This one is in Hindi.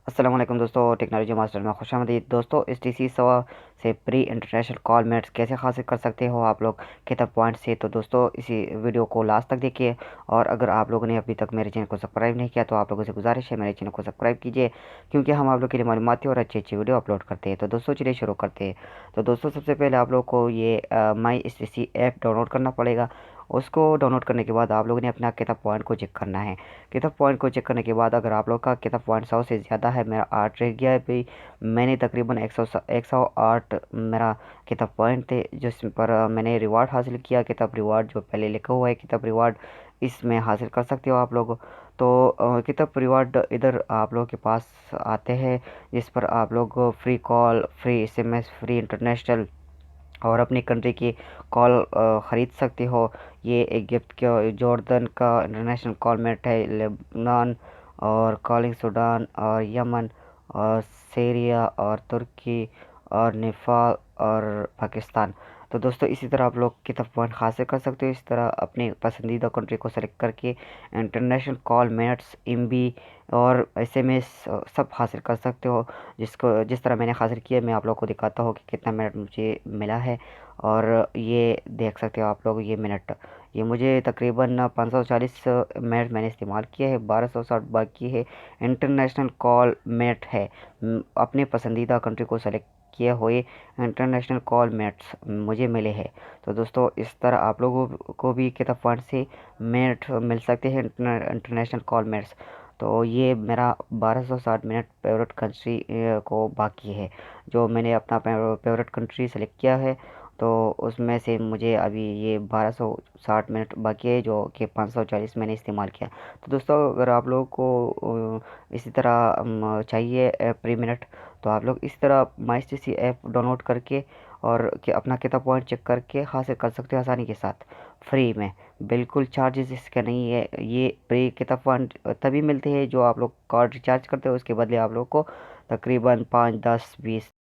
अस्सलाम वालेकुम दोस्तों, टेक्नोलॉजी मास्टर में खुशामदीद। दोस्तों, एस टी सी 100 से प्री इंटरनेशनल कॉल मेट्स कैसे हासिल कर सकते हो आप लोग किताब पॉइंट से। तो दोस्तों, इसी वीडियो को लास्ट तक देखिए। और अगर आप लोगों ने अभी तक मेरे चैनल को सब्सक्राइब नहीं किया तो आप लोगों से गुजारिश है मेरे चैनल को सब्सक्राइब कीजिए, क्योंकि हम आप लोग के लिए मालूमाती और अच्छी अच्छी वीडियो अपलोड करते हैं। तो दोस्तों, चलिए शुरू करते हैं। तो दोस्तों, सबसे पहले आप लोग को ये my S T C app download करना पड़ेगा। उसको डाउनलोड करने के बाद आप लोगों ने अपना किताब पॉइंट को चेक करना है। किताब पॉइंट को चेक करने के बाद अगर आप लोग का किताब पॉइंट 100 से ज़्यादा है, मेरा 8 रह गया है भाई। मैंने तकरीबन 108 मेरा किताब पॉइंट थे, जिस पर मैंने रिवार्ड हासिल किया। किताब रिवार्ड जो पहले लिखा हुआ है किताब रिवार्ड, इसमें हासिल कर सकते हो आप लोग। तो किताब रिवार्ड इधर आप लोगों के पास आते हैं, जिस पर आप लोग free call, free SMS, free international और अपनी कंट्री की कॉल ख़रीद सकते हो। ये एक गिफ्ट का जॉर्डन का इंटरनेशनल कॉल मेट है, लेबनान और कॉलिंग सूडान और यमन और सीरिया और तुर्की और नेपाल और पाकिस्तान। तो दोस्तों, इसी तरह आप लोग किताब पॉइंट हासिल कर सकते हो। इस तरह अपनी पसंदीदा कंट्री को सेलेक्ट करके इंटरनेशनल कॉल मिनट्स, एमबी और एसएमएस सब हासिल कर सकते हो। जिस तरह मैंने हासिल किया, मैं आप लोग को दिखाता हूँ कि कितना मिनट मुझे मिला है। और ये देख सकते हो आप लोग, ये मिनट, ये मुझे तकरीबन 540 मिनट मैंने इस्तेमाल किया है, 1260 बाकी है। इंटरनेशनल कॉल मिनट है। अपने पसंदीदा कंट्री को सेलेक्ट किए हुए इंटरनेशनल कॉल मिनट्स मुझे मिले हैं। तो दोस्तों, इस तरह आप लोगों को भी किताब पॉइंट से मिनट मिल सकते हैं, इंटरनेशनल कॉल मिनट्स। तो ये मेरा 1260 मिनट फेवरेट कंट्री को बाकी है, जो मैंने अपना फेवरेट कंट्री सेलेक्ट किया है। तो उसमें से मुझे अभी ये 1260 मिनट बाकी है, जो कि 540 मैंने इस्तेमाल किया। तो दोस्तों, अगर आप लोगों को इसी तरह चाहिए प्री मिनट, तो आप लोग इस तरह माई टी सी ऐप डाउनलोड करके और कि अपना कितना पॉइंट चेक करके हासिल कर सकते हो आसानी के साथ, फ्री में। बिल्कुल चार्जेस इसका नहीं है। ये फ्री किताब पॉइंट तभी मिलते हैं जो आप लोग कार्ड रिचार्ज करते हो। उसके बदले आप लोग को तकरीबन 5, 10, 20,